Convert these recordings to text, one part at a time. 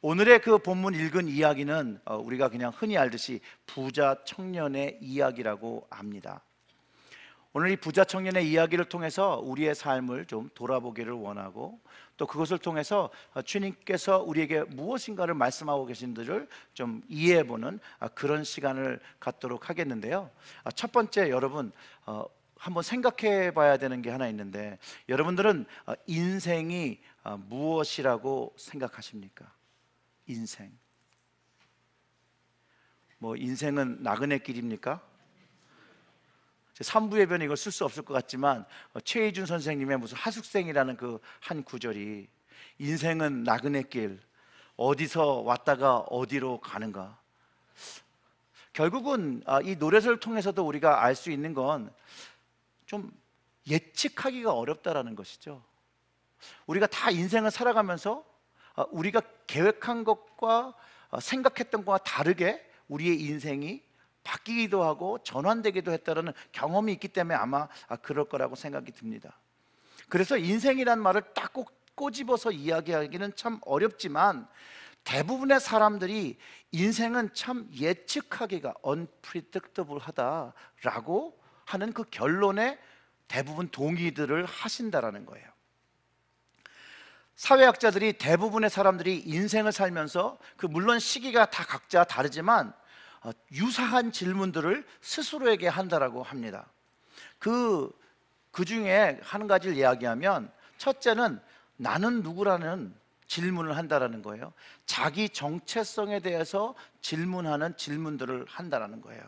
오늘의 그 본문 읽은 이야기는 우리가 그냥 흔히 알듯이 부자 청년의 이야기라고 합니다. 오늘 이 부자 청년의 이야기를 통해서 우리의 삶을 좀 돌아보기를 원하고, 또 그것을 통해서 주님께서 우리에게 무엇인가를 말씀하고 계신들을 좀 이해해보는 그런 시간을 갖도록 하겠는데요. 첫 번째, 여러분 한번 생각해 봐야 되는 게 하나 있는데, 여러분들은 인생이 무엇이라고 생각하십니까? 인생. 뭐 인생은 나그네 길입니까? 3부 예배는 이걸 쓸 수 없을 것 같지만 최희준 선생님의 무슨 하숙생이라는 그 한 구절이, 인생은 나그네 길, 어디서 왔다가 어디로 가는가. 결국은 이 노래를 통해서도 우리가 알 수 있는 건 좀 예측하기가 어렵다라는 것이죠. 우리가 다 인생을 살아가면서 우리가 계획한 것과 생각했던 것과 다르게 우리의 인생이 바뀌기도 하고 전환되기도 했다는 경험이 있기 때문에 아마 그럴 거라고 생각이 듭니다. 그래서 인생이란 말을 딱 꼭 꼬집어서 이야기하기는 참 어렵지만, 대부분의 사람들이 인생은 참 예측하기가 unpredictable하다라고 하는 그 결론에 대부분 동의들을 하신다라는 거예요. 사회학자들이 대부분의 사람들이 인생을 살면서 물론 시기가 다 각자 다르지만 유사한 질문들을 스스로에게 한다라고 합니다. 그 중에 한 가지를 이야기하면, 첫째는 나는 누구라는 질문을 한다라는 거예요. 자기 정체성에 대해서 질문하는 질문들을 한다라는 거예요.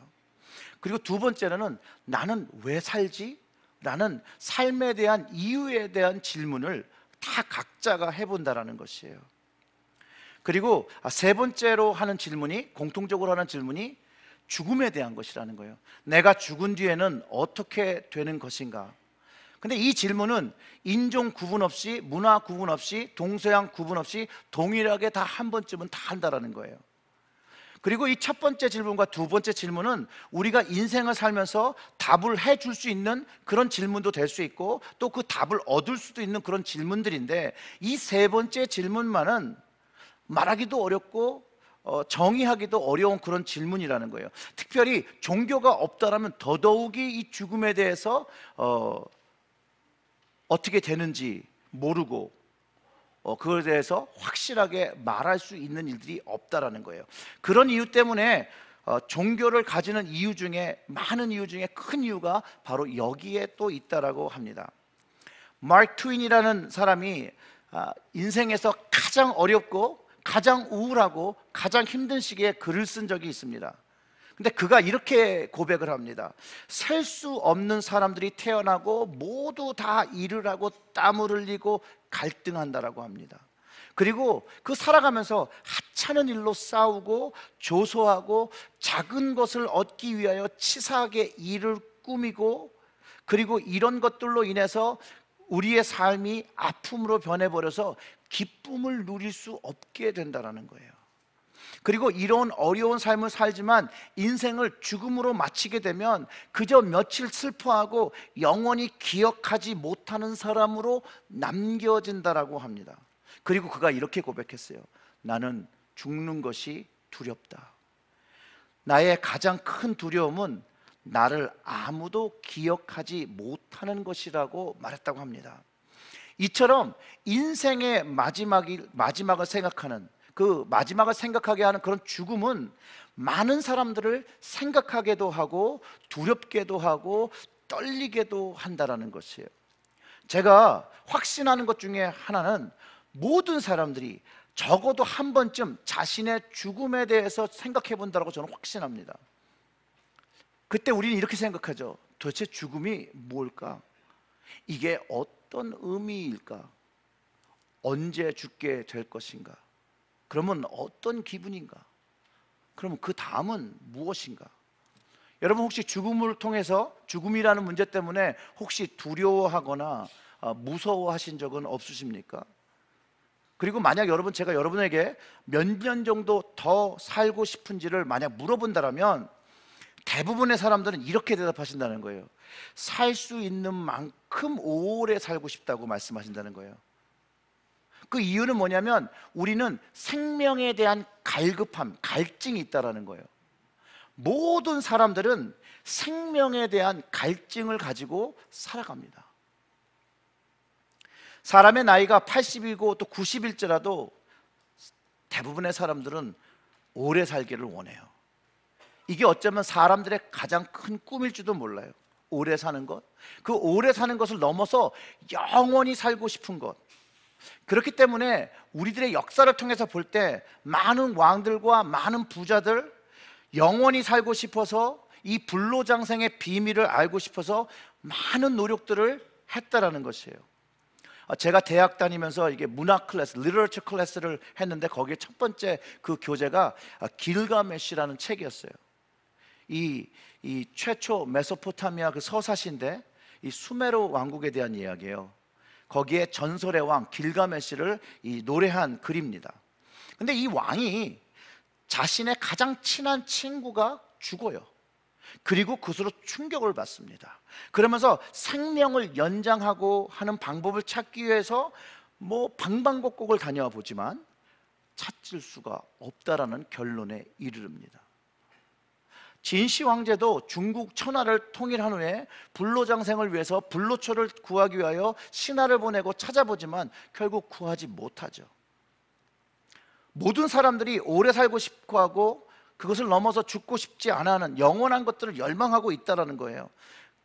그리고 두 번째는 나는 왜 살지? 라는 삶에 대한 이유에 대한 질문을 다 각자가 해본다라는 것이에요. 그리고 세 번째로 하는 질문이, 공통적으로 하는 질문이 죽음에 대한 것이라는 거예요. 내가 죽은 뒤에는 어떻게 되는 것인가? 근데 이 질문은 인종 구분 없이, 문화 구분 없이, 동서양 구분 없이 동일하게 다 한 번쯤은 다 한다라는 거예요. 그리고 이 첫 번째 질문과 두 번째 질문은 우리가 인생을 살면서 답을 해줄 수 있는 그런 질문도 될 수 있고, 또 그 답을 얻을 수도 있는 그런 질문들인데, 이 세 번째 질문만은 말하기도 어렵고 정의하기도 어려운 그런 질문이라는 거예요. 특별히 종교가 없다라면 더더욱이 이 죽음에 대해서 어떻게 되는지 모르고 그것에 대해서 확실하게 말할 수 있는 일들이 없다라는 거예요. 그런 이유 때문에 종교를 가지는 이유 중에, 많은 이유 중에 큰 이유가 바로 여기에 또 있다라고 합니다. 마크 트윈이라는 사람이 인생에서 가장 어렵고 가장 우울하고 가장 힘든 시기에 글을 쓴 적이 있습니다. 근데 그가 이렇게 고백을 합니다. 셀 수 없는 사람들이 태어나고 모두 다 일을 하고 땀을 흘리고 갈등한다라고 합니다. 그리고 그 살아가면서 하찮은 일로 싸우고 조소하고 작은 것을 얻기 위하여 치사하게 일을 꾸미고, 그리고 이런 것들로 인해서 우리의 삶이 아픔으로 변해버려서 기쁨을 누릴 수 없게 된다는 거예요. 그리고 이런 어려운 삶을 살지만 인생을 죽음으로 마치게 되면 그저 며칠 슬퍼하고 영원히 기억하지 못하는 사람으로 남겨진다라고 합니다. 그리고 그가 이렇게 고백했어요. 나는 죽는 것이 두렵다. 나의 가장 큰 두려움은 나를 아무도 기억하지 못하는 것이라고 말했다고 합니다. 이처럼 인생의 마지막을 생각하는, 그 마지막을 생각하게 하는 그런 죽음은 많은 사람들을 생각하게도 하고 두렵게도 하고 떨리게도 한다라는 것이에요. 제가 확신하는 것 중에 하나는, 모든 사람들이 적어도 한 번쯤 자신의 죽음에 대해서 생각해 본다고 저는 확신합니다. 그때 우리는 이렇게 생각하죠. 도대체 죽음이 뭘까? 이게 어떤 의미일까? 언제 죽게 될 것인가? 그러면 어떤 기분인가? 그러면 그 다음은 무엇인가? 여러분 혹시 죽음을 통해서, 죽음이라는 문제 때문에 혹시 두려워하거나 무서워하신 적은 없으십니까? 그리고 만약 제가 여러분에게 몇 년 정도 더 살고 싶은지를 만약 물어본다면 대부분의 사람들은 이렇게 대답하신다는 거예요. 살 수 있는 만큼 오래 살고 싶다고 말씀하신다는 거예요. 그 이유는 뭐냐면 우리는 생명에 대한 갈급함, 갈증이 있다라는 거예요. 모든 사람들은 생명에 대한 갈증을 가지고 살아갑니다. 사람의 나이가 80이고 또 90일지라도 대부분의 사람들은 오래 살기를 원해요. 이게 어쩌면 사람들의 가장 큰 꿈일지도 몰라요. 오래 사는 것, 그 오래 사는 것을 넘어서 영원히 살고 싶은 것. 그렇기 때문에 우리들의 역사를 통해서 볼 때 많은 왕들과 많은 부자들, 영원히 살고 싶어서 이 불로장생의 비밀을 알고 싶어서 많은 노력들을 했다라는 것이에요. 제가 대학 다니면서 이게 문학 클래스, 리터처 클래스를 했는데 거기에 첫 번째 그 교재가 길가메시라는 책이었어요. 이 최초 메소포타미아 그 서사시인데 이 수메르 왕국에 대한 이야기예요. 거기에 전설의 왕 길가메시를 노래한 글입니다. 근데 이 왕이 자신의 가장 친한 친구가 죽어요. 그리고 그것으로 충격을 받습니다. 그러면서 생명을 연장하고 하는 방법을 찾기 위해서 뭐 방방곡곡을 다녀와 보지만 찾을 수가 없다라는 결론에 이르릅니다. 진시 황제도 중국 천하를 통일한 후에 불로장생을 위해서 불로초를 구하기 위하여 신하를 보내고 찾아보지만 결국 구하지 못하죠. 모든 사람들이 오래 살고 싶고 하고 그것을 넘어서 죽고 싶지 않아 하는 영원한 것들을 열망하고 있다는 거예요.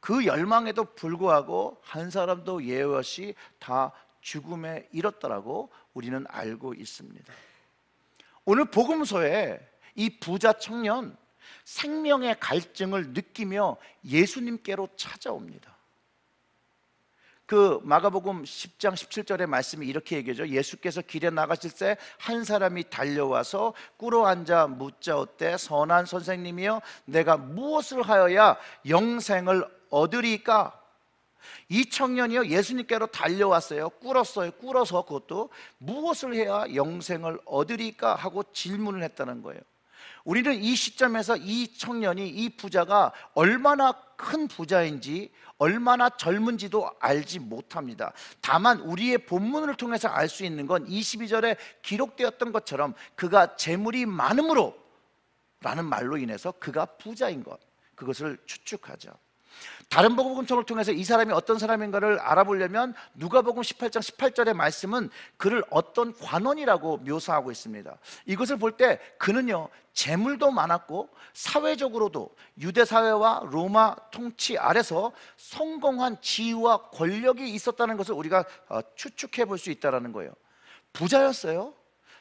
그 열망에도 불구하고 한 사람도 예외 없이 다 죽음에 이뤘다라고 우리는 알고 있습니다. 오늘 복음서에 이 부자 청년 생명의 갈증을 느끼며 예수님께로 찾아옵니다. 그 마가복음 10장 17절의 말씀이 이렇게 얘기하죠. 예수께서 길에 나가실 때 한 사람이 달려와서 꿇어 앉아 묻자오되 선한 선생님이여 내가 무엇을 하여야 영생을 얻으리까? 이 청년이요 예수님께로 달려왔어요. 꿇어서 그것도 무엇을 해야 영생을 얻으리까 하고 질문을 했다는 거예요. 우리는 이 시점에서 이 청년이, 이 부자가 얼마나 큰 부자인지 얼마나 젊은지도 알지 못합니다. 다만 우리의 본문을 통해서 알 수 있는 건 22절에 기록되었던 것처럼 그가 재물이 많음으로 라는 말로 인해서 그가 부자인 것, 그것을 추측하죠. 다른 복음서를 통해서 이 사람이 어떤 사람인가를 알아보려면 누가복음 18장 18절의 말씀은 그를 어떤 관원이라고 묘사하고 있습니다. 이것을 볼 때 그는요 재물도 많았고 사회적으로도 유대 사회와 로마 통치 아래서 성공한 지위와 권력이 있었다는 것을 우리가 추측해 볼 수 있다는 거예요. 부자였어요.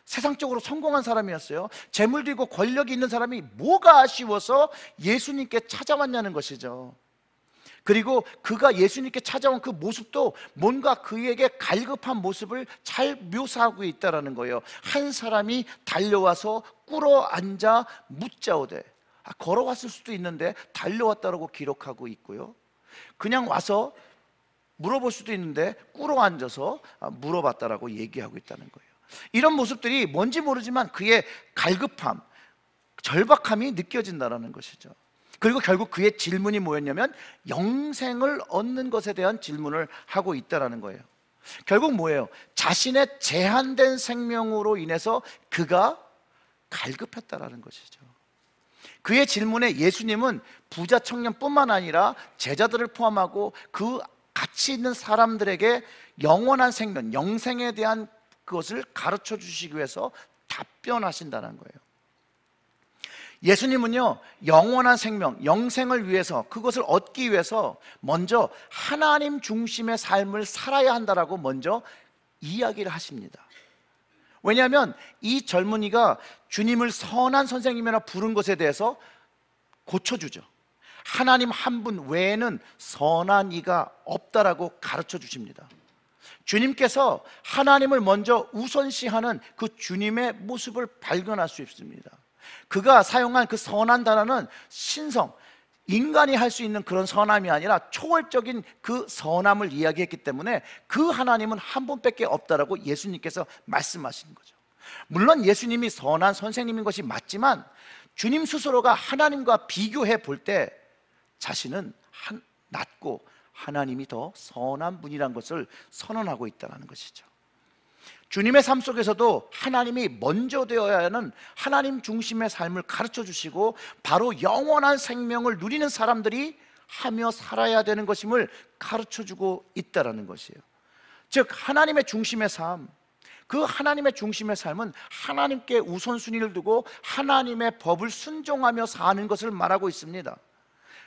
세상적으로 성공한 사람이었어요. 재물도 있고 권력이 있는 사람이 뭐가 아쉬워서 예수님께 찾아왔냐는 것이죠. 그리고 그가 예수님께 찾아온 그 모습도 뭔가 그에게 갈급한 모습을 잘 묘사하고 있다는 거예요. 한 사람이 달려와서 꿇어 앉아 묻자오되, 걸어왔을 수도 있는데 달려왔다라고 기록하고 있고요. 그냥 와서 물어볼 수도 있는데 꿇어 앉아서 물어봤다라고 얘기하고 있다는 거예요. 이런 모습들이 뭔지 모르지만 그의 갈급함, 절박함이 느껴진다는 것이죠. 그리고 결국 그의 질문이 뭐였냐면 영생을 얻는 것에 대한 질문을 하고 있다는 거예요. 결국 뭐예요? 자신의 제한된 생명으로 인해서 그가 갈급했다라는 것이죠. 그의 질문에 예수님은 부자 청년뿐만 아니라 제자들을 포함하고 그 같이 있는 사람들에게 영원한 생명, 영생에 대한 그것을 가르쳐 주시기 위해서 답변하신다는 거예요. 예수님은요 영원한 생명, 영생을 위해서, 그것을 얻기 위해서 먼저 하나님 중심의 삶을 살아야 한다라고 먼저 이야기를 하십니다. 왜냐하면 이 젊은이가 주님을 선한 선생님이라 부른 것에 대해서 고쳐주죠. 하나님 한 분 외에는 선한 이가 없다라고 가르쳐 주십니다. 주님께서 하나님을 먼저 우선시하는 그 주님의 모습을 발견할 수 있습니다. 그가 사용한 그 선한 단어는 신성, 인간이 할 수 있는 그런 선함이 아니라 초월적인 그 선함을 이야기했기 때문에 그 하나님은 한 분밖에 없다라고 예수님께서 말씀하신 거죠. 물론 예수님이 선한 선생님인 것이 맞지만 주님 스스로가 하나님과 비교해 볼 때 자신은 낮고 하나님이 더 선한 분이라는 것을 선언하고 있다는 것이죠. 주님의 삶 속에서도 하나님이 먼저 되어야 하는 하나님 중심의 삶을 가르쳐 주시고 바로 영원한 생명을 누리는 사람들이 하며 살아야 되는 것임을 가르쳐 주고 있다는 것이에요. 즉 하나님의 중심의 삶, 그 하나님의 중심의 삶은 하나님께 우선순위를 두고 하나님의 법을 순종하며 사는 것을 말하고 있습니다.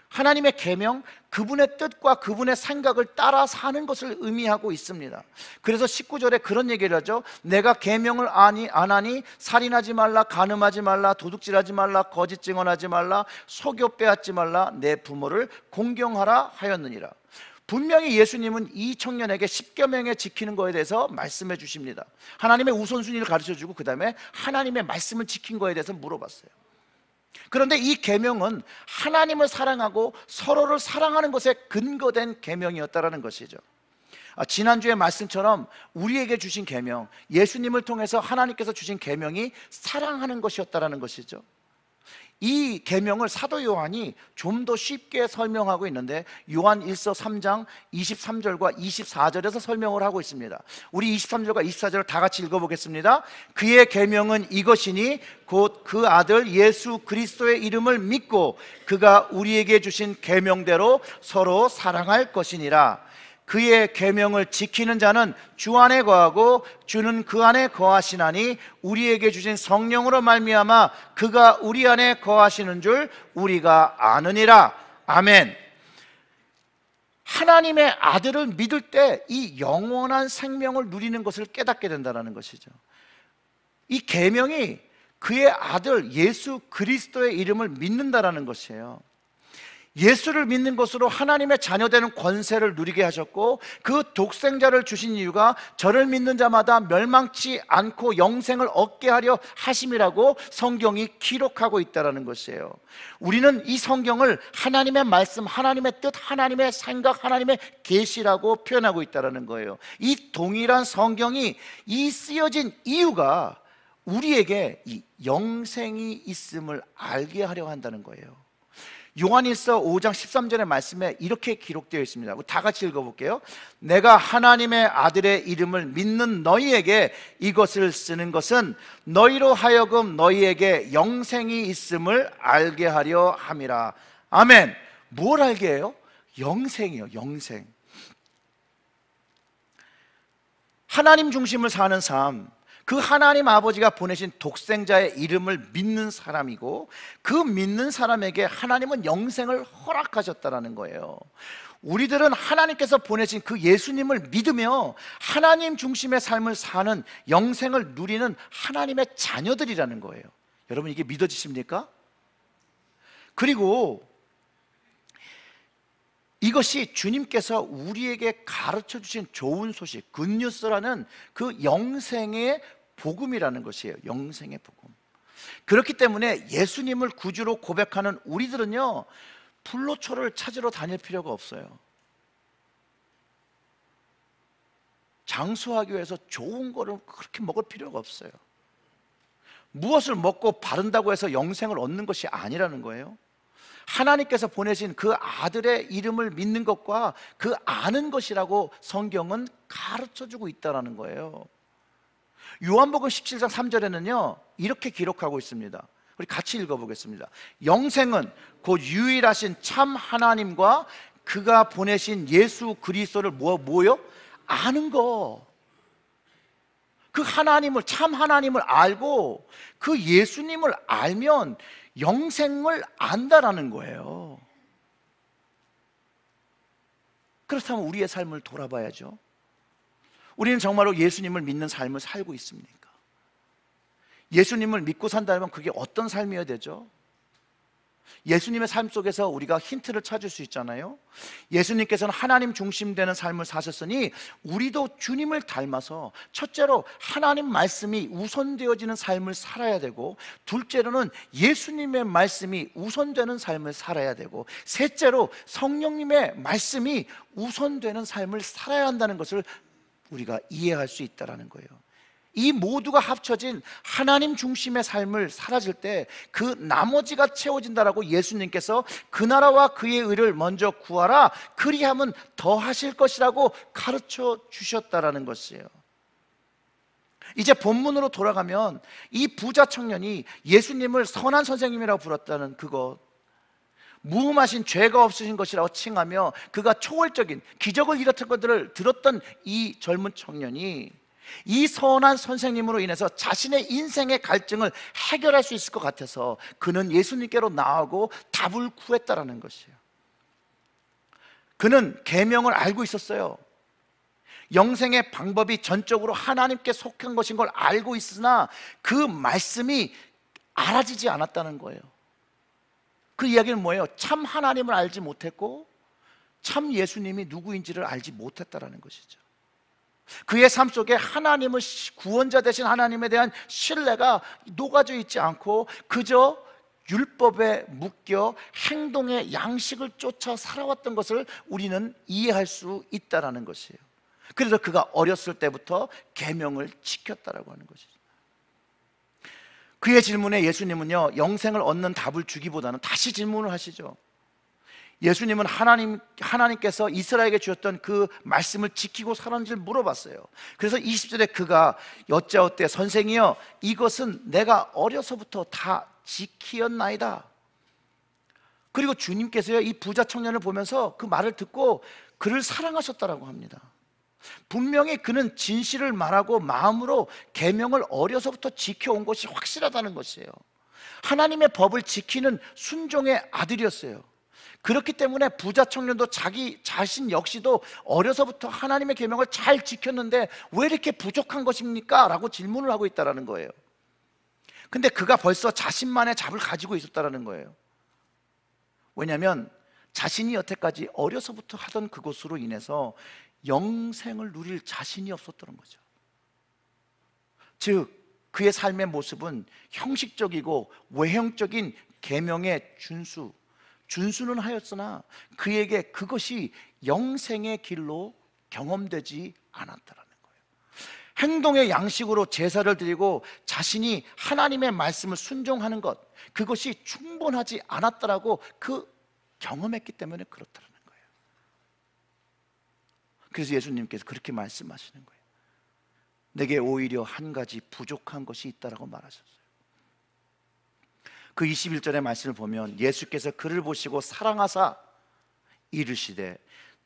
하나님의 계명, 그분의 뜻과 그분의 생각을 따라 사는 것을 의미하고 있습니다. 그래서 19절에 그런 얘기를 하죠. 내가 계명을 안 하니 살인하지 말라, 간음하지 말라, 도둑질하지 말라, 거짓 증언하지 말라, 속여 빼앗지 말라, 내 부모를 공경하라 하였느니라. 분명히 예수님은 이 청년에게 십계명에 지키는 것에 대해서 말씀해 주십니다. 하나님의 우선순위를 가르쳐주고 그 다음에 하나님의 말씀을 지킨 것에 대해서 물어봤어요. 그런데 이 계명은 하나님을 사랑하고 서로를 사랑하는 것에 근거된 계명이었다라는 것이죠. 지난주의 말씀처럼 우리에게 주신 계명, 예수님을 통해서 하나님께서 주신 계명이 사랑하는 것이었다라는 것이죠. 이 계명을 사도 요한이 좀 더 쉽게 설명하고 있는데 요한 1서 3장 23절과 24절에서 설명을 하고 있습니다. 우리 23절과 24절을 다 같이 읽어보겠습니다. 그의 계명은 이것이니 곧 그 아들 예수 그리스도의 이름을 믿고 그가 우리에게 주신 계명대로 서로 사랑할 것이니라. 그의 계명을 지키는 자는 주 안에 거하고 주는 그 안에 거하시나니 우리에게 주신 성령으로 말미암아 그가 우리 안에 거하시는 줄 우리가 아느니라. 아멘. 하나님의 아들을 믿을 때 이 영원한 생명을 누리는 것을 깨닫게 된다는 것이죠. 이 계명이 그의 아들 예수 그리스도의 이름을 믿는다라는 것이에요. 예수를 믿는 것으로 하나님의 자녀되는 권세를 누리게 하셨고 그 독생자를 주신 이유가 저를 믿는 자마다 멸망치 않고 영생을 얻게 하려 하심이라고 성경이 기록하고 있다는 것이에요. 우리는 이 성경을 하나님의 말씀, 하나님의 뜻, 하나님의 생각, 하나님의 계시라고 표현하고 있다는 거예요. 이 동일한 성경이 이 쓰여진 이유가 우리에게 이 영생이 있음을 알게 하려 한다는 거예요. 요한일서 5장 13절의 말씀에 이렇게 기록되어 있습니다. 다 같이 읽어볼게요. 내가 하나님의 아들의 이름을 믿는 너희에게 이것을 쓰는 것은 너희로 하여금 너희에게 영생이 있음을 알게 하려 함이라. 아멘. 뭘 알게 해요? 영생이요, 영생. 하나님 중심을 사는 삶, 그 하나님 아버지가 보내신 독생자의 이름을 믿는 사람이고 그 믿는 사람에게 하나님은 영생을 허락하셨다는 거예요. 우리들은 하나님께서 보내신 그 예수님을 믿으며 하나님 중심의 삶을 사는 영생을 누리는 하나님의 자녀들이라는 거예요. 여러분 이게 믿어지십니까? 그리고 이것이 주님께서 우리에게 가르쳐 주신 좋은 소식, 굿뉴스라는 그 영생의 복음이라는 것이에요. 영생의 복음. 그렇기 때문에 예수님을 구주로 고백하는 우리들은요, 불로초를 찾으러 다닐 필요가 없어요. 장수하기 위해서 좋은 거를 그렇게 먹을 필요가 없어요. 무엇을 먹고 바른다고 해서 영생을 얻는 것이 아니라는 거예요. 하나님께서 보내신 그 아들의 이름을 믿는 것과 그 아는 것이라고 성경은 가르쳐주고 있다는 거예요. 요한복음 17장 3절에는요 이렇게 기록하고 있습니다. 우리 같이 읽어보겠습니다. 영생은 곧 유일하신 참 하나님과 그가 보내신 예수 그리스도를 뭐요? 아는 거. 그 하나님을, 참 하나님을 알고 그 예수님을 알면 영생을 안다라는 거예요. 그렇다면 우리의 삶을 돌아봐야죠. 우리는 정말로 예수님을 믿는 삶을 살고 있습니까? 예수님을 믿고 산다면 그게 어떤 삶이어야 되죠? 예수님의 삶 속에서 우리가 힌트를 찾을 수 있잖아요. 예수님께서는 하나님 중심되는 삶을 사셨으니 우리도 주님을 닮아서 첫째로 하나님 말씀이 우선되어지는 삶을 살아야 되고, 둘째로는 예수님의 말씀이 우선되는 삶을 살아야 되고, 셋째로 성령님의 말씀이 우선되는 삶을 살아야 한다는 것을 우리가 이해할 수 있다는 거예요. 이 모두가 합쳐진 하나님 중심의 삶을 살아질 때 그 나머지가 채워진다라고 예수님께서 그 나라와 그의 의를 먼저 구하라, 그리하면 더 하실 것이라고 가르쳐 주셨다라는 것이에요. 이제 본문으로 돌아가면 이 부자 청년이 예수님을 선한 선생님이라고 불렀다는 그것, 무음하신 죄가 없으신 것이라고 칭하며 그가 초월적인 기적을 일으킨 것들을 들었던 이 젊은 청년이 이 선한 선생님으로 인해서 자신의 인생의 갈증을 해결할 수 있을 것 같아서 그는 예수님께로 나아가고 답을 구했다라는 것이에요. 그는 계명을 알고 있었어요. 영생의 방법이 전적으로 하나님께 속한 것인 걸 알고 있으나 그 말씀이 알아지지 않았다는 거예요. 그 이야기는 뭐예요? 참 하나님을 알지 못했고 참 예수님이 누구인지를 알지 못했다라는 것이죠. 그의 삶 속에 하나님을, 구원자 되신 하나님에 대한 신뢰가 녹아져 있지 않고 그저 율법에 묶여 행동의 양식을 쫓아 살아왔던 것을 우리는 이해할 수 있다라는 것이에요. 그래서 그가 어렸을 때부터 계명을 지켰다라고 하는 것이죠. 그의 질문에 예수님은요, 영생을 얻는 답을 주기보다는 다시 질문을 하시죠. 예수님은 하나님께서 이스라엘에게 주셨던 그 말씀을 지키고 살았는지를 물어봤어요. 그래서 20절에 그가 여짜오되 선생이여 이것은 내가 어려서부터 다 지키었나이다. 그리고 주님께서요, 이 부자 청년을 보면서 그 말을 듣고 그를 사랑하셨다라고 합니다. 분명히 그는 진실을 말하고 마음으로 계명을 어려서부터 지켜온 것이 확실하다는 것이에요. 하나님의 법을 지키는 순종의 아들이었어요. 그렇기 때문에 부자 청년도 자기 자신 역시도 어려서부터 하나님의 계명을 잘 지켰는데 왜 이렇게 부족한 것입니까? 라고 질문을 하고 있다는 거예요. 근데 그가 벌써 자신만의 답을 가지고 있었다는 거예요. 왜냐하면 자신이 여태까지 어려서부터 하던 그것으로 인해서 영생을 누릴 자신이 없었던 거죠. 즉 그의 삶의 모습은 형식적이고 외형적인 계명의 준수는 하였으나 그에게 그것이 영생의 길로 경험되지 않았다라는 거예요. 행동의 양식으로 제사를 드리고 자신이 하나님의 말씀을 순종하는 것, 그것이 충분하지 않았다라고 그 경험했기 때문에 그렇다라는 거예요. 그래서 예수님께서 그렇게 말씀하시는 거예요. 내게 오히려 한 가지 부족한 것이 있다라고 말하셨어요. 그 21절의 말씀을 보면 예수께서 그를 보시고 사랑하사 이르시되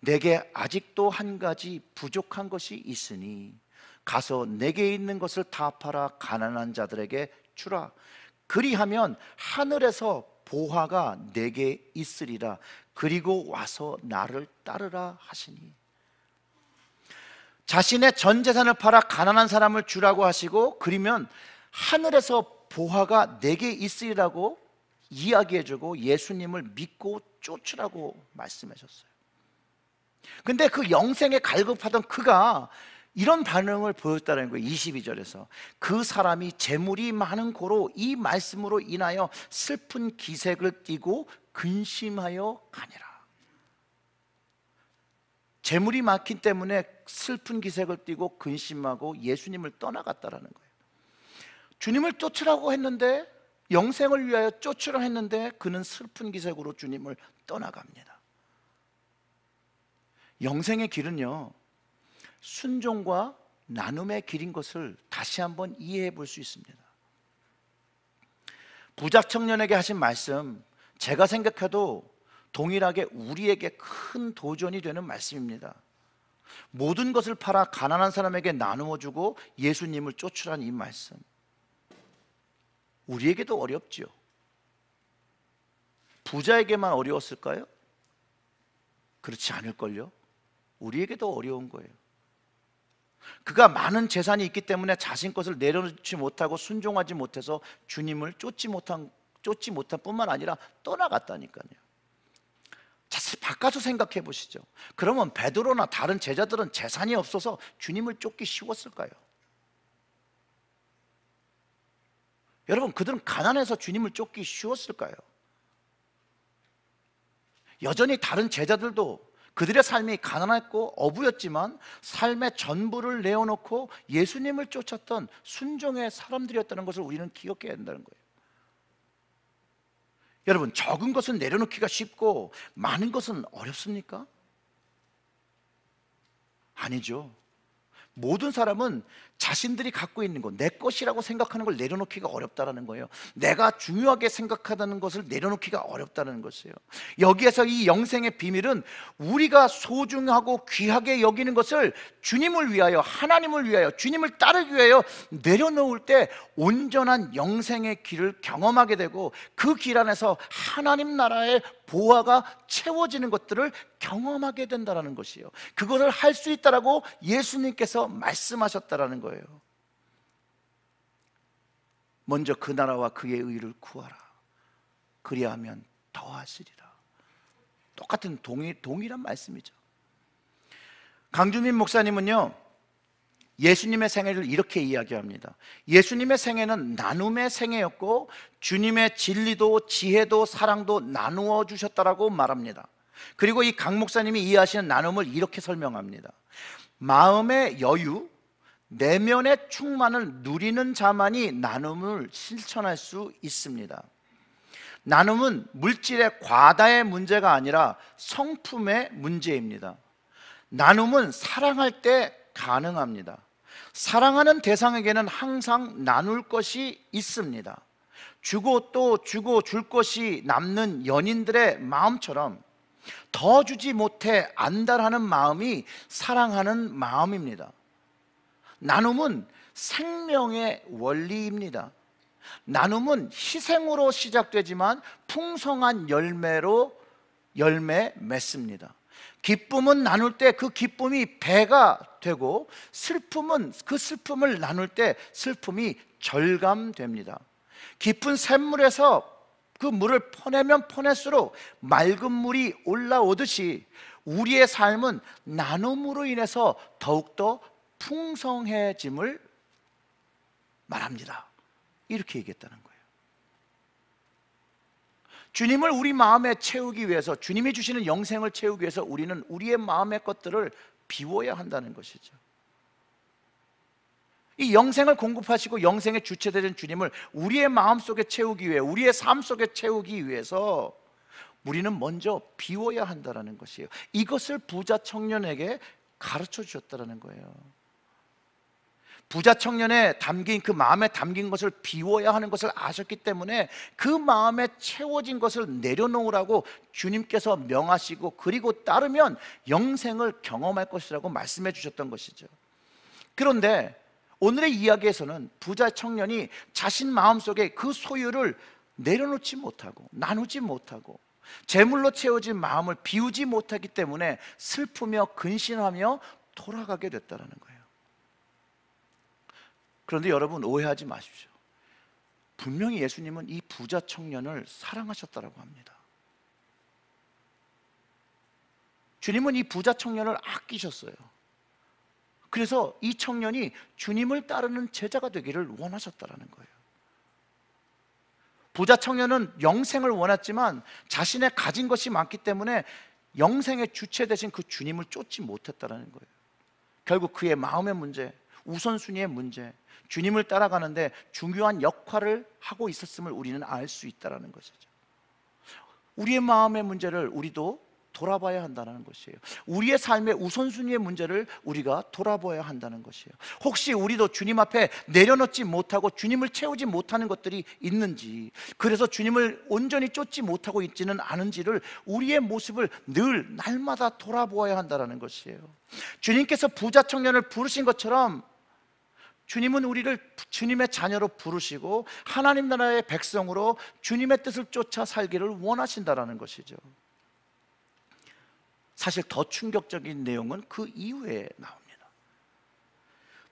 내게 아직도 한 가지 부족한 것이 있으니 가서 내게 있는 것을 다 팔아 가난한 자들에게 주라. 그리하면 하늘에서 보화가 내게 있으리라. 그리고 와서 나를 따르라 하시니, 자신의 전 재산을 팔아 가난한 사람을 주라고 하시고 그러면 하늘에서 보화가 내게 있으리라고 이야기해주고 예수님을 믿고 쫓으라고 말씀하셨어요. 근데 그 영생에 갈급하던 그가 이런 반응을 보였다는 거예요. 22절에서 그 사람이 재물이 많은 고로 이 말씀으로 인하여 슬픈 기색을 띠고 근심하여 가니라. 재물이 많기 때문에 슬픈 기색을 띠고 근심하고 예수님을 떠나갔다라는 거예요. 주님을 쫓으라고 했는데, 영생을 위하여 쫓으라 했는데 그는 슬픈 기색으로 주님을 떠나갑니다. 영생의 길은요, 순종과 나눔의 길인 것을 다시 한번 이해해 볼 수 있습니다. 부자 청년에게 하신 말씀, 제가 생각해도 동일하게 우리에게 큰 도전이 되는 말씀입니다. 모든 것을 팔아 가난한 사람에게 나누어 주고 예수님을 쫓으라는 이 말씀, 우리에게도 어렵지요. 부자에게만 어려웠을까요? 그렇지 않을걸요. 우리에게도 어려운 거예요. 그가 많은 재산이 있기 때문에 자신 것을 내려놓지 못하고 순종하지 못해서 주님을 쫓지 못한 뿐만 아니라 떠나갔다니까요. 자, 바꿔서 생각해 보시죠. 그러면 베드로나 다른 제자들은 재산이 없어서 주님을 쫓기 쉬웠을까요? 여러분, 그들은 가난해서 주님을 쫓기 쉬웠을까요? 여전히 다른 제자들도 그들의 삶이 가난했고 어부였지만 삶의 전부를 내어놓고 예수님을 쫓았던 순종의 사람들이었다는 것을 우리는 기억해야 한다는 거예요. 여러분, 적은 것은 내려놓기가 쉽고 많은 것은 어렵습니까? 아니죠. 모든 사람은 자신들이 갖고 있는 것, 내 것이라고 생각하는 걸 내려놓기가 어렵다는 거예요. 내가 중요하게 생각하는 것을 내려놓기가 어렵다는 것이에요. 여기에서 이 영생의 비밀은 우리가 소중하고 귀하게 여기는 것을 주님을 위하여, 하나님을 위하여, 주님을 따르기 위하여 내려놓을 때 온전한 영생의 길을 경험하게 되고, 그 길 안에서 하나님 나라의 보화가 채워지는 것들을 경험하게 된다는 것이에요. 그것을 할 수 있다라고 예수님께서 말씀하셨다라는 거예요. 먼저 그 나라와 그의 의를 구하라. 그리하면 더하시리라. 똑같은 동일한 말씀이죠. 강주민 목사님은요, 예수님의 생애를 이렇게 이야기합니다. 예수님의 생애는 나눔의 생애였고 주님의 진리도 지혜도 사랑도 나누어 주셨다라고 말합니다. 그리고 이 강 목사님이 이해하시는 나눔을 이렇게 설명합니다. 마음의 여유, 내면의 충만을 누리는 자만이 나눔을 실천할 수 있습니다. 나눔은 물질의 과다의 문제가 아니라 성품의 문제입니다. 나눔은 사랑할 때 가능합니다. 사랑하는 대상에게는 항상 나눌 것이 있습니다. 주고 또 주고 줄 것이 남는 연인들의 마음처럼 더 주지 못해 안달하는 마음이 사랑하는 마음입니다. 나눔은 생명의 원리입니다. 나눔은 희생으로 시작되지만 풍성한 열매 맺습니다. 기쁨은 나눌 때 그 기쁨이 배가 되고, 슬픔은 그 슬픔을 나눌 때 슬픔이 절감됩니다. 깊은 샘물에서 그 물을 퍼내면 퍼낼수록 맑은 물이 올라오듯이 우리의 삶은 나눔으로 인해서 더욱더 풍성해짐을 말합니다. 이렇게 얘기했다는 거예요. 주님을 우리 마음에 채우기 위해서, 주님이 주시는 영생을 채우기 위해서 우리는 우리의 마음의 것들을 비워야 한다는 것이죠. 이 영생을 공급하시고 영생의 주체되는 주님을 우리의 마음속에 채우기 위해, 우리의 삶 속에 채우기 위해서 우리는 먼저 비워야 한다는 것이에요. 이것을 부자 청년에게 가르쳐 주셨다는 거예요. 부자 청년의 담긴, 그 마음에 담긴 것을 비워야 하는 것을 아셨기 때문에 그 마음에 채워진 것을 내려놓으라고 주님께서 명하시고, 그리고 따르면 영생을 경험할 것이라고 말씀해 주셨던 것이죠. 그런데 오늘의 이야기에서는 부자 청년이 자신 마음속에 그 소유를 내려놓지 못하고 나누지 못하고 재물로 채워진 마음을 비우지 못하기 때문에 슬프며 근심하며 돌아가게 됐다는 거예요. 그런데 여러분, 오해하지 마십시오. 분명히 예수님은 이 부자 청년을 사랑하셨다고 합니다. 주님은 이 부자 청년을 아끼셨어요. 그래서 이 청년이 주님을 따르는 제자가 되기를 원하셨다는 거예요. 부자 청년은 영생을 원했지만 자신의 가진 것이 많기 때문에 영생의 주체 되신 그 주님을 쫓지 못했다는 거예요. 결국 그의 마음의 문제, 우선순위의 문제, 주님을 따라가는데 중요한 역할을 하고 있었음을 우리는 알 수 있다는 것이죠. 우리의 마음의 문제를 우리도 돌아봐야 한다는 것이에요. 우리의 삶의 우선순위의 문제를 우리가 돌아봐야 한다는 것이에요. 혹시 우리도 주님 앞에 내려놓지 못하고 주님을 채우지 못하는 것들이 있는지, 그래서 주님을 온전히 쫓지 못하고 있지는 않은지를, 우리의 모습을 늘 날마다 돌아보아야 한다는 것이에요. 주님께서 부자 청년을 부르신 것처럼 주님은 우리를 주님의 자녀로 부르시고 하나님 나라의 백성으로 주님의 뜻을 쫓아 살기를 원하신다는 것이죠. 사실 더 충격적인 내용은 그 이후에 나옵니다.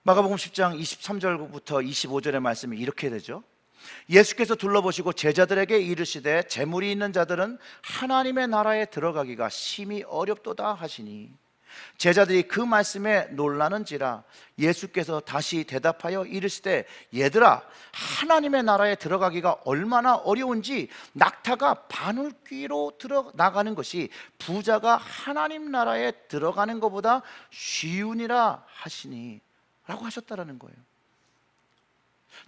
마가복음 10장 23절부터 25절의 말씀이 이렇게 되죠. 예수께서 둘러보시고 제자들에게 이르시되 재물이 있는 자들은 하나님의 나라에 들어가기가 심히 어렵도다 하시니, 제자들이 그 말씀에 놀라는지라. 예수께서 다시 대답하여 이르시되 얘들아, 하나님의 나라에 들어가기가 얼마나 어려운지 낙타가 바늘귀로 들어나가는 것이 부자가 하나님 나라에 들어가는 것보다 쉬우니라 하시니 라고 하셨다라는 거예요.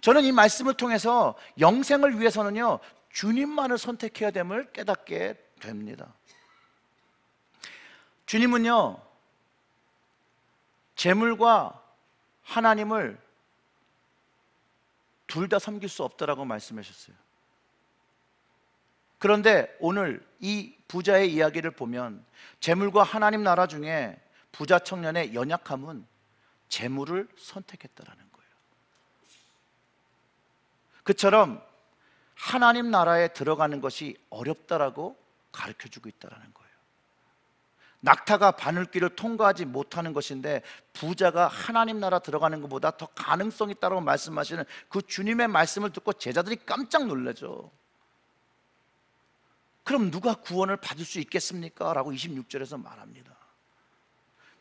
저는 이 말씀을 통해서 영생을 위해서는요, 주님만을 선택해야 됨을 깨닫게 됩니다. 주님은요, 재물과 하나님을 둘 다 섬길 수 없다라고 말씀하셨어요. 그런데 오늘 이 부자의 이야기를 보면 재물과 하나님 나라 중에 부자 청년의 연약함은 재물을 선택했다라는 거예요. 그처럼 하나님 나라에 들어가는 것이 어렵다라고 가르쳐주고 있다는 거예요. 낙타가 바늘길을 통과하지 못하는 것인데 부자가 하나님 나라 들어가는 것보다 더 가능성이 있다고 말씀하시는 그 주님의 말씀을 듣고 제자들이 깜짝 놀라죠. 그럼 누가 구원을 받을 수 있겠습니까? 라고 26절에서 말합니다.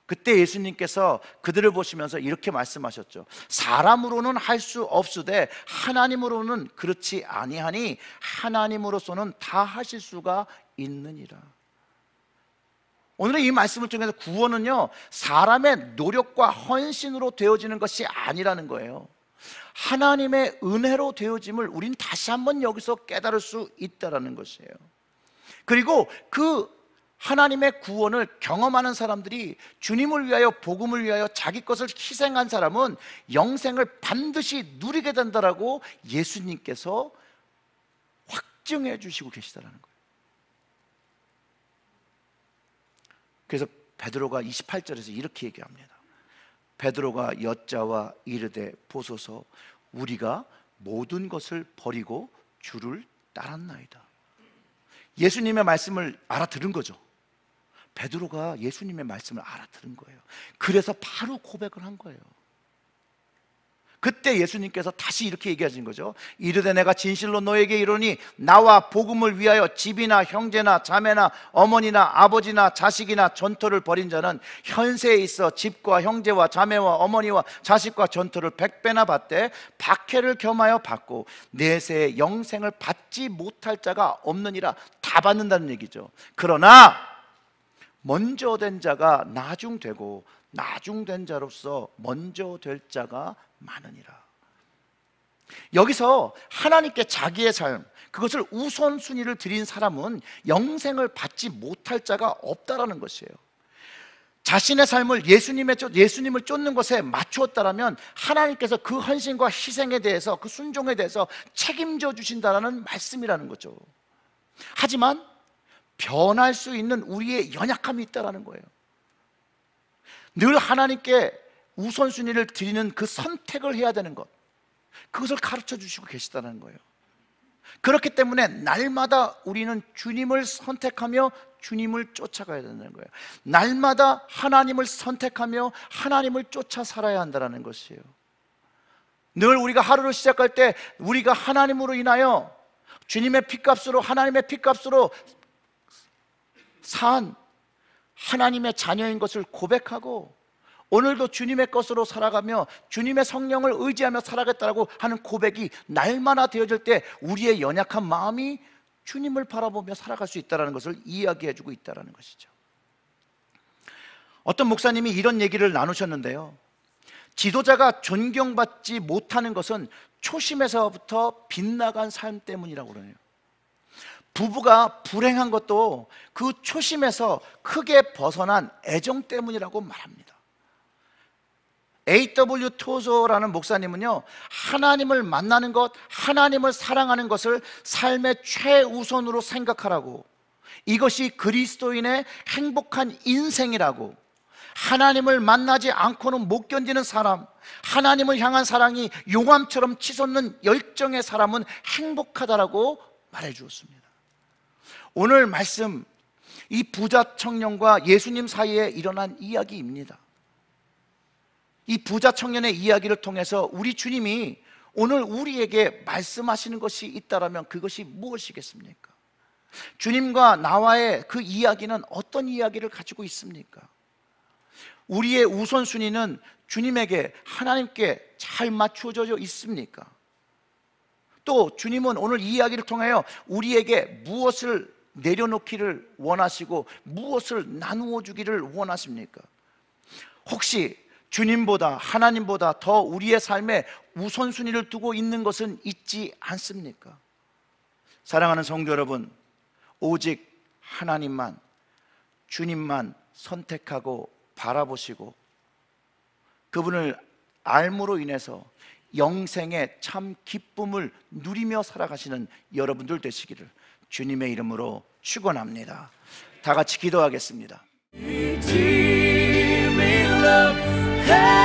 그때 예수님께서 그들을 보시면서 이렇게 말씀하셨죠. 사람으로는 할 수 없으되 하나님으로는 그렇지 아니하니 하나님으로서는 다 하실 수가 있느니라. 오늘의 이 말씀을 통해서 구원은요, 사람의 노력과 헌신으로 되어지는 것이 아니라는 거예요. 하나님의 은혜로 되어짐을 우린 다시 한번 여기서 깨달을 수 있다는 것이에요. 그리고 그 하나님의 구원을 경험하는 사람들이 주님을 위하여, 복음을 위하여 자기 것을 희생한 사람은 영생을 반드시 누리게 된다라고 예수님께서 확증해 주시고 계시다는 거예요. 그래서 베드로가 28절에서 이렇게 얘기합니다. 베드로가 여짜와 이르되 보소서 우리가 모든 것을 버리고 주를 따랐나이다. 예수님의 말씀을 알아들은 거죠. 베드로가 예수님의 말씀을 알아들은 거예요. 그래서 바로 고백을 한 거예요. 그때 예수님께서 다시 이렇게 얘기하신 거죠. 이르되 내가 진실로 너에게 이르노니 나와 복음을 위하여 집이나 형제나 자매나 어머니나 아버지나 자식이나 전토를 벌인 자는 현세에 있어 집과 형제와 자매와 어머니와 자식과 전토를 100배나 받되 박해를 겸하여 받고 내세에 영생을 받지 못할 자가 없느니라. 다 받는다는 얘기죠. 그러나 먼저 된 자가 나중되고 나중된 자로서 먼저 될 자가 많으니라. 여기서 하나님께 자기의 삶, 그것을 우선순위를 드린 사람은 영생을 받지 못할 자가 없다라는 것이에요. 자신의 삶을 예수님을 쫓는 것에 맞추었다라면 하나님께서 그 헌신과 희생에 대해서, 그 순종에 대해서 책임져 주신다라는 말씀이라는 거죠. 하지만 변할 수 있는 우리의 연약함이 있다라는 거예요. 늘 하나님께 우선순위를 드리는 그 선택을 해야 되는 것, 그것을 가르쳐 주시고 계시다는 거예요. 그렇기 때문에 날마다 우리는 주님을 선택하며 주님을 쫓아가야 된다는 거예요. 날마다 하나님을 선택하며 하나님을 쫓아 살아야 한다는 것이에요. 늘 우리가 하루를 시작할 때 우리가 하나님으로 인하여 주님의 피값으로, 하나님의 피값으로 산 하나님의 자녀인 것을 고백하고 오늘도 주님의 것으로 살아가며 주님의 성령을 의지하며 살아가겠다고 하는 고백이 날마다 되어질 때 우리의 연약한 마음이 주님을 바라보며 살아갈 수 있다는 것을 이야기해주고 있다는 것이죠. 어떤 목사님이 이런 얘기를 나누셨는데요, 지도자가 존경받지 못하는 것은 초심에서부터 빗나간 삶 때문이라고 그러네요. 부부가 불행한 것도 그 초심에서 크게 벗어난 애정 때문이라고 말합니다. A.W. 토저라는 목사님은요, 하나님을 만나는 것, 하나님을 사랑하는 것을 삶의 최우선으로 생각하라고, 이것이 그리스도인의 행복한 인생이라고, 하나님을 만나지 않고는 못 견디는 사람, 하나님을 향한 사랑이 용암처럼 치솟는 열정의 사람은 행복하다라고 말해 주었습니다. 오늘 말씀, 이 부자 청년과 예수님 사이에 일어난 이야기입니다. 이 부자 청년의 이야기를 통해서 우리 주님이 오늘 우리에게 말씀하시는 것이 있다면 그것이 무엇이겠습니까? 주님과 나와의 그 이야기는 어떤 이야기를 가지고 있습니까? 우리의 우선순위는 주님에게, 하나님께 잘 맞춰져 있습니까? 또 주님은 오늘 이 이야기를 통하여 우리에게 무엇을 내려놓기를 원하시고 무엇을 나누어 주기를 원하십니까? 혹시 주님보다, 하나님보다 더 우리의 삶에 우선순위를 두고 있는 것은 있지 않습니까? 사랑하는 성도 여러분, 오직 하나님만, 주님만 선택하고 바라보시고 그분을 알므로 인해서 영생의 참 기쁨을 누리며 살아가시는 여러분들 되시기를 주님의 이름으로 축원합니다. 다 같이 기도하겠습니다. Redeeming love.